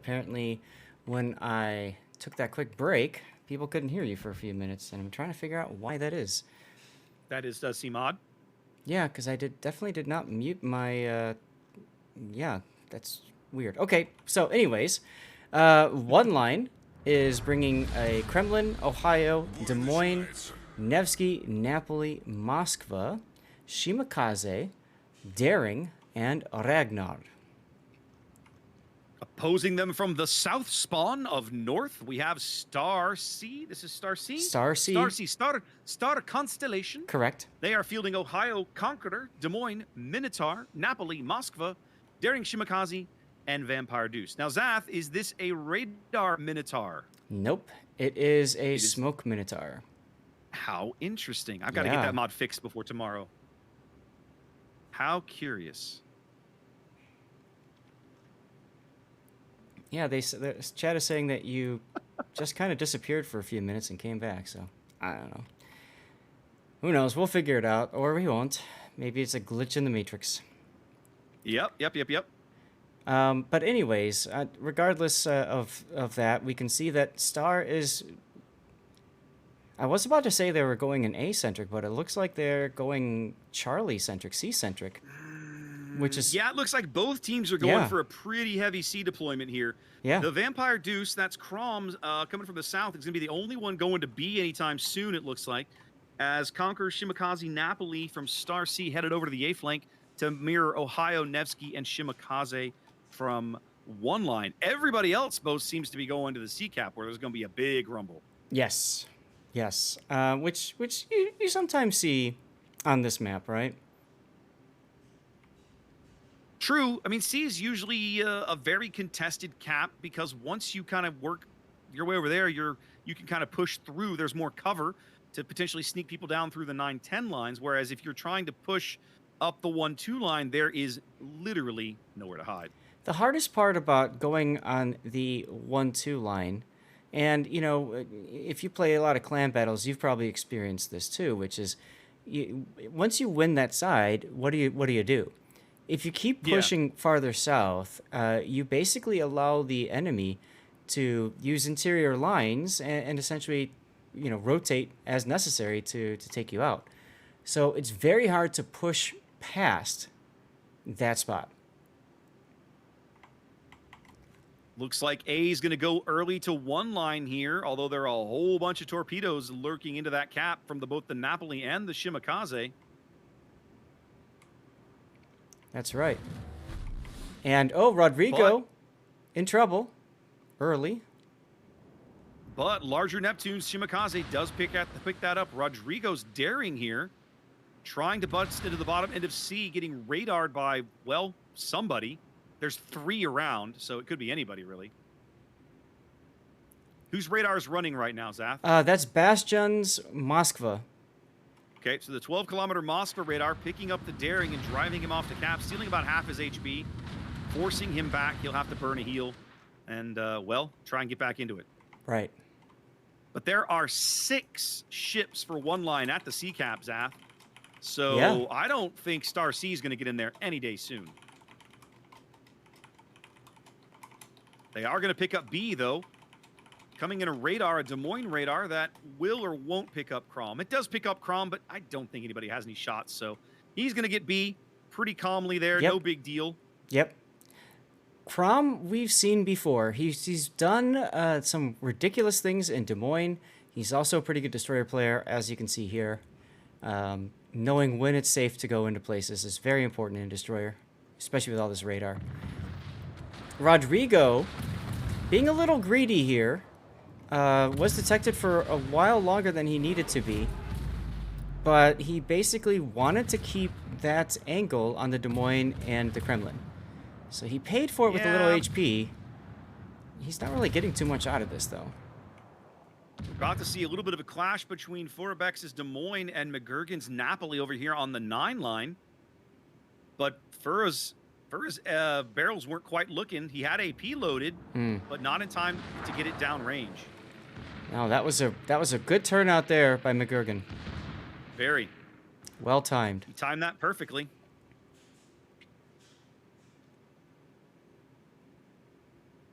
apparently when I took that quick break, people couldn't hear you for a few minutes, and I'm trying to figure out why that is. That is, does seem odd. Yeah, because I definitely did not mute my, yeah, that's weird. Okay, so anyways, one line is bringing a Kremlin, Ohio, Des Moines, Nevsky, Napoli, Moskva, Shimakaze, Daring, and Ragnar. Opposing them from the south spawn of north, we have Star C. This is Star C? Star C. Star C. Star Constellation. Correct. They are fielding Ohio Conqueror, Des Moines, Minotaur, Napoli, Moskva, Daring Shimakaze, and Vampire Deuce. Now, Zath, is this a radar Minotaur? Nope. It is a smoke Minotaur. How interesting. I've got to get that mod fixed before tomorrow. How curious. Yeah, the chat is saying that you just kind of disappeared for a few minutes and came back, so I don't know. Who knows? We'll figure it out, or we won't. Maybe it's a glitch in the Matrix. Yep. But anyways, regardless of that, we can see that Star is... I was about to say they were going in A-centric, but it looks like they're going Charlie-centric, C-centric. Which is... Yeah, it looks like both teams are going for a pretty heavy C deployment here. Yeah. The Vampire Deuce, that's Crom's coming from the south, is going to be the only one going to B anytime soon, it looks like. As Conqueror, Shimakaze, Napoli from Star C headed over to the A flank to mirror Ohio, Nevsky, and Shimakaze from one line. Everybody else both seems to be going to the C cap, where there's going to be a big rumble. Yes. Which you sometimes see on this map, right? True. I mean, C is usually a very contested cap because once you kind of work your way over there, you can kind of push through. There's more cover to potentially sneak people down through the 9-10 lines. Whereas if you're trying to push up the 1-2 line, there is literally nowhere to hide. The hardest part about going on the 1-2 line, and you know, if you play a lot of clan battles, you've probably experienced this too, which is once you win that side, what do you do? If you keep pushing farther south, you basically allow the enemy to use interior lines and essentially, you know, rotate as necessary to take you out. So it's very hard to push past that spot. Looks like A is going to go early to one line here, although there are a whole bunch of torpedoes lurking into that cap from both the Napoli and the Shimakaze. That's right. And, Rodrigo in trouble early. But larger Neptunes, Shimakaze does pick that up. Rodrigo's daring here, trying to bust into the bottom end of C, getting radared by, well, somebody. There's 3 around, so it could be anybody, really. Whose radar is running right now, Zath? That's Bastion's Moskva. Okay, so the 12-kilometer Moskva radar picking up the daring and driving him off the cap, stealing about half his HP, forcing him back. He'll have to burn a heal and, well, try and get back into it. Right. But there are 6 ships for one line at the C cap, Zath. So I don't think Star C is going to get in there any day soon. They are going to pick up B, though. Coming in a radar, a Des Moines radar that will or won't pick up Crom. It does pick up Crom, but I don't think anybody has any shots. So he's going to get B pretty calmly there. Yep. No big deal. Yep. Crom, we've seen before. He's done some ridiculous things in Des Moines. He's also a pretty good destroyer player, as you can see here. Knowing when it's safe to go into places is very important in destroyer, especially with all this radar. Rodrigo, being a little greedy here, was detected for a while longer than he needed to be, but he basically wanted to keep that angle on the Des Moines and the Kremlin. So he paid for it with a little HP. He's not really getting too much out of this, though. We're about to see a little bit of a clash between Forabex's Des Moines and McGurgan's Napoli over here on the 9 line. But Furra's barrels weren't quite looking. He had AP loaded, but not in time to get it down range. No, that was a good turnout there by McGurgan. Very. Well timed. He timed that perfectly.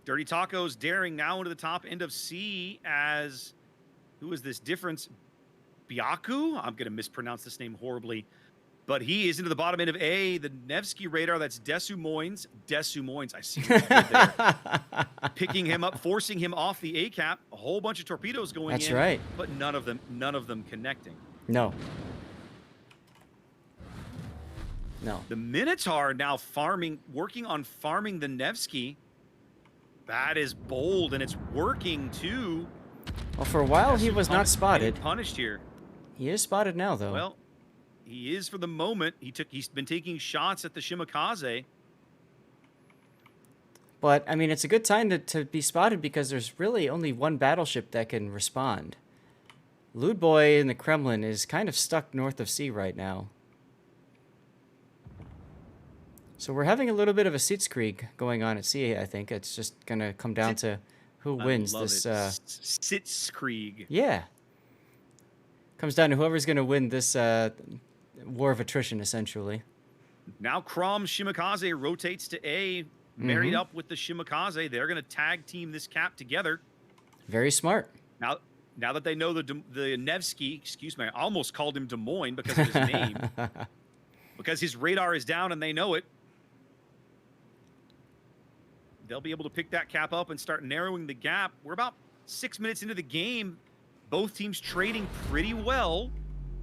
Dirty Tacos daring now into the top end of C as, who is this difference? Byaku? I'm going to mispronounce this name horribly. But he is into the bottom end of A. The Nevsky radar, that's Desu Moines. Desu Moines, I see what you did there. Picking him up, forcing him off the A cap. A whole bunch of torpedoes going in. That's right. But none of them connecting. No. No. The Minotaur now working on farming the Nevsky. That is bold, and it's working too. Well, for a while he was not spotted. Punished here. He is spotted now, though. Well, he is for the moment. He's been taking shots at the Shimakaze. But, I mean, it's a good time to be spotted because there's really only one battleship that can respond. Lewd Boy in the Kremlin is kind of stuck north of C right now. So we're having a little bit of a Sitzkrieg going on at sea, I think. It's just going to come down to who wins this. Sitzkrieg. Yeah. Comes down to whoever's going to win this war of attrition, essentially. Now Crom's Shimakaze rotates to A, married up with the Shimakaze. They're going to tag team this cap together. Very smart. Now that they know the Nevsky, excuse me, I almost called him Des Moines because of his name. Because his radar is down and they know it. They'll be able to pick that cap up and start narrowing the gap. We're about 6 minutes into the game. Both teams trading pretty well.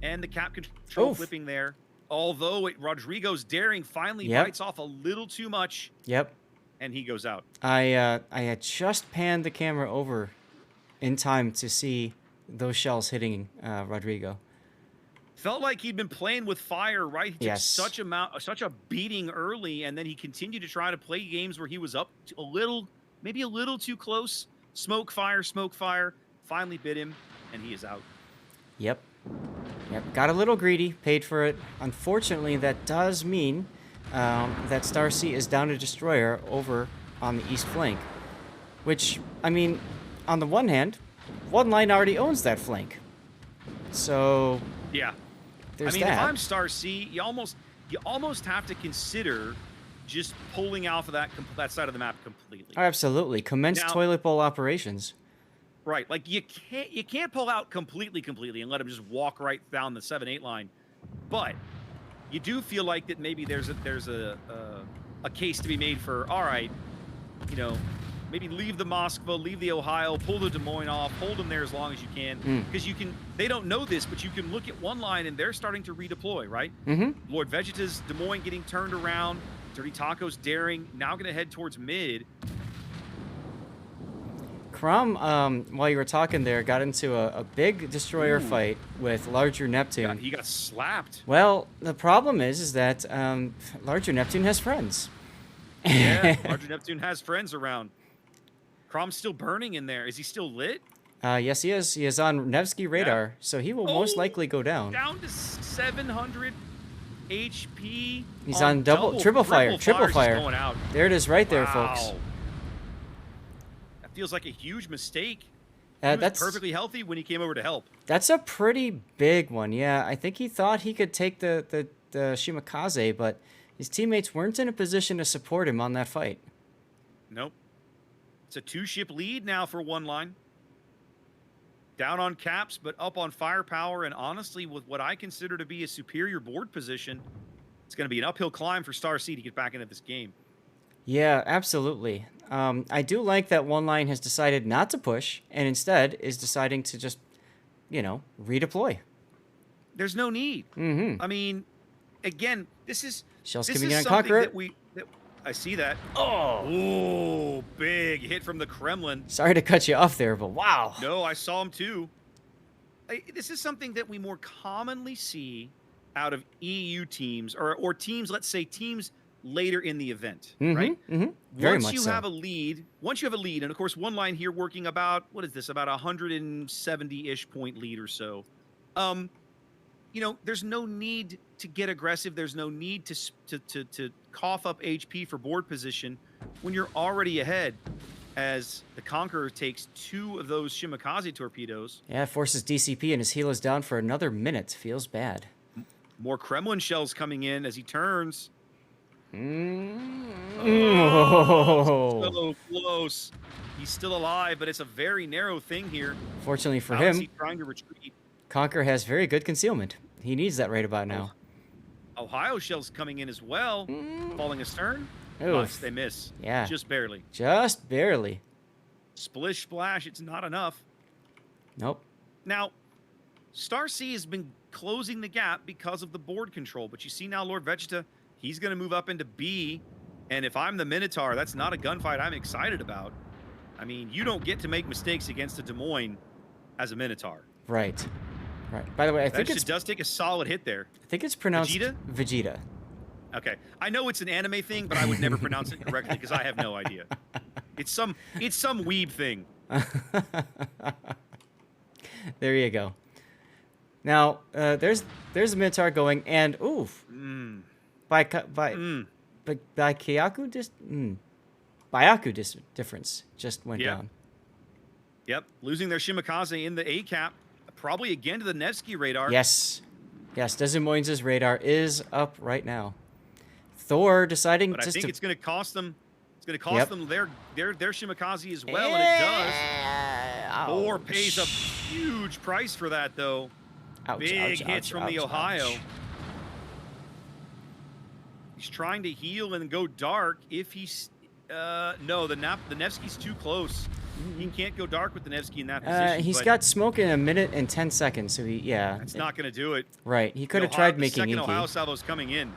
And the cap control flipping there. Although Rodrigo's daring finally bites off a little too much. Yep. And he goes out. I had just panned the camera over in time to see those shells hitting Rodrigo. Felt like he'd been playing with fire, right? He took Yes. such a beating early, and then he continued to try to play games where he was up maybe a little too close. Smoke, fire, finally bit him, and he is out. Yep. Got a little greedy, paid for it. Unfortunately, that does mean that Star C is down a destroyer over on the east flank. Which, I mean, on the one hand, one line already owns that flank. So... yeah. There's if I'm Star C, you almost have to consider just pulling off of that side of the map completely. Oh, absolutely. Commence toilet bowl operations. Right. Like you can't pull out completely and let him just walk right down the 7-8 line. But you do feel like that maybe there's a case to be made for, all right, maybe leave the Moskva, leave the Ohio, pull the Des Moines off, hold them there as long as you can. Because they don't know this, but you can look at one line and they're starting to redeploy, right? Lord Vegeta's Des Moines getting turned around, Dirty Tacos daring, now going to head towards mid. Crom, while you were talking there, got into a big destroyer fight with Larger Neptune. He got slapped. Well, the problem is that Larger Neptune has friends. Yeah, Larger Neptune has friends around. Crom's still burning in there. Is he still lit? Yes, he is. He is on Nevsky radar, so he will most likely go down. Down to 700 HP. He's on triple fire. Going out. There it is right there, folks. That feels like a huge mistake. That's He was perfectly healthy when he came over to help. That's a pretty big one, yeah. I think he thought he could take the Shimakaze, but his teammates weren't in a position to support him on that fight. Nope. It's a 2-ship lead now for one line. Down on caps, but up on firepower, and honestly, with what I consider to be a superior board position, it's going to be an uphill climb for Star C to get back into this game. Yeah, absolutely. I do like that one line has decided not to push, and instead is deciding to just, redeploy. There's no need. I mean, again, Shells this coming is in on something Conqueror. I see that. Oh, big hit from the Kremlin. Sorry to cut you off there, but wow. No, I saw him too. This is something that we more commonly see out of EU teams or teams, let's say teams later in the event, right? Very once much you so. have a lead, and of course one line here working about, what is this, about 170-ish point lead or so. There's no need to get aggressive. There's no need to cough up HP for board position when you're already ahead, as the Conqueror takes 2 of those Shimakaze torpedoes. Yeah, forces DCP, and his heel is down for another minute. Feels bad. More Kremlin shells coming in as he turns. Oh, Oh. so close. He's still alive, but it's a very narrow thing here. Fortunately for How is he him, trying to retreat? Conquer has very good concealment. He needs that right about now. Ohio shell's coming in as well. Falling astern. Oof. They miss. Yeah. Just barely. Just barely. Splish splash. It's not enough. Nope. Now, Star C has been closing the gap because of the board control, but you see now Lord Vegeta, he's going to move up into B, and if I'm the Minotaur, that's not a gunfight I'm excited about. I mean, you don't get to make mistakes against a Des Moines as a Minotaur. Right. Right. By the way, I think It does take a solid hit there. I think it's pronounced Vegeta? Vegeta. Okay, I know it's an anime thing, but I would never pronounce it correctly because I have no idea. It's some weeb thing. There you go. Now, there's a Minotaur going, and oof, by Byaku difference just went down. Yep, losing their Shimakaze in the A cap, probably again to the Nevsky radar. Yes, Des Moines' radar is up right now. Thor deciding But I just think to... it's going to cost them. It's going to cost them their Shimakaze as well, and it does. Thor pays a huge price for that, though. Big hits from the Ohio. He's trying to heal and go dark. If he's no, the Nevsky's too close. He can't go dark with the Nevsky in that position. He's got smoke in 1 minute and 10 seconds, so That's not going to do it. Right, he could have tried making the second Inky. Ohio salvo's coming in.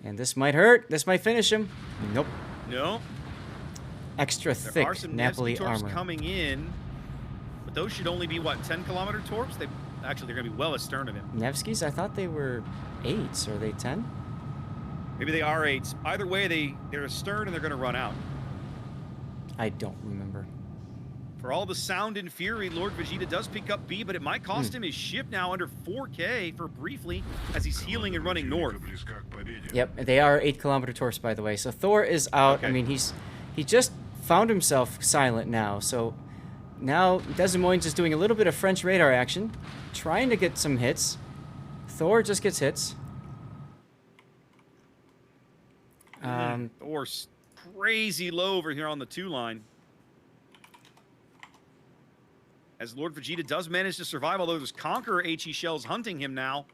And this might hurt. This might finish him. Nope. No. Extra There thick are some Napoli Nevsky torps armor. coming in, but those should only be what, 10-kilometer torps? They're going to be well astern of him. Nevsky's? I thought they were 8s. Are they 10? Maybe they are 8s. Either way, they're astern and they're going to run out. I don't remember. For all the sound and fury, Lord Vegeta does pick up B, but it might cost him his ship now under 4K for briefly as he's healing and running north. Yep, they are 8-kilometer torps, by the way. So Thor is out. Okay. I mean, he just found himself silent now. So now Des Moines is doing a little bit of French radar action, trying to get some hits. Thor just gets hits. Thor's crazy low over here on the 2 line. As Lord Vegeta does manage to survive, although there's Conqueror HE shells hunting him now.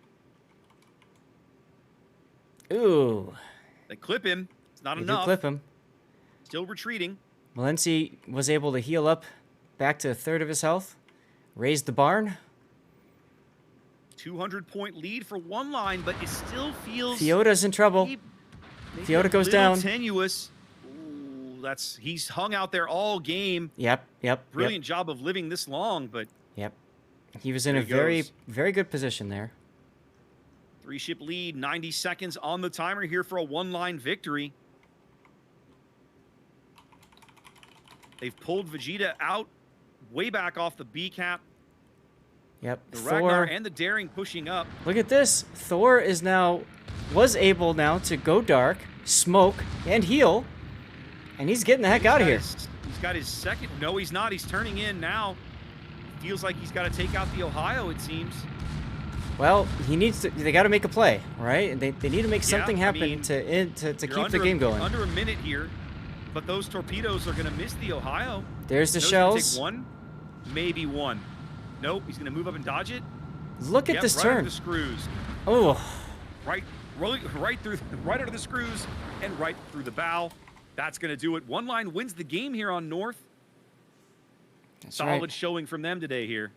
Ooh. They clip him. It's not They enough. do clip him. Still retreating. Valenci was able to heal up back to 1/3 of his health. Raised the barn. 200-point lead for 1 line, but it still feels... Theoda's in trouble. maybe Theoda goes a little down. Tenuous. Ooh, he's hung out there all game. Yep. Brilliant job of living this long, but Yep. He was in a There he very goes. good position there. 3-ship lead, 90 seconds on the timer here for a 1-line victory. They've pulled Vegeta out way back off the B cap. Yep. The Thor. Ragnar and the Daring pushing up. Look at this. Thor was able now to go dark, smoke, and heal. And he's getting the heck out of here. He's got his second. No, he's not. He's turning in now. Feels like he's got to take out the Ohio, it seems. Well, they got to make a play, right? They need to make something happen I mean, to keep the game going. Under a minute here, but those torpedoes are going to miss the Ohio. There's the Those are gonna shells. Take 1, maybe 1. Nope, he's going to move up and dodge it. Look at this right turn. Under the screws. Oh. Right under the screws and right through the bow. That's going to do it. 1 line wins the game here on North. That's Solid right. showing from them today here.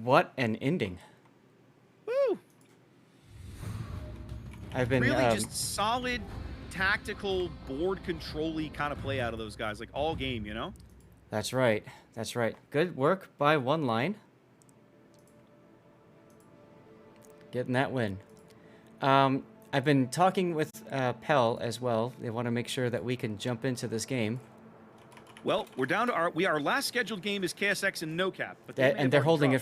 What an ending. Woo! I've been Really just solid, tactical, board control-y kind of play out of those guys, like all game, you know? That's right. That's right. Good work by 1 line. Getting that win. I've been talking with Pell as well. They want to make sure that we can jump into this game. Well, we're down to our last scheduled game is KSX and No Cap, but And they're holding it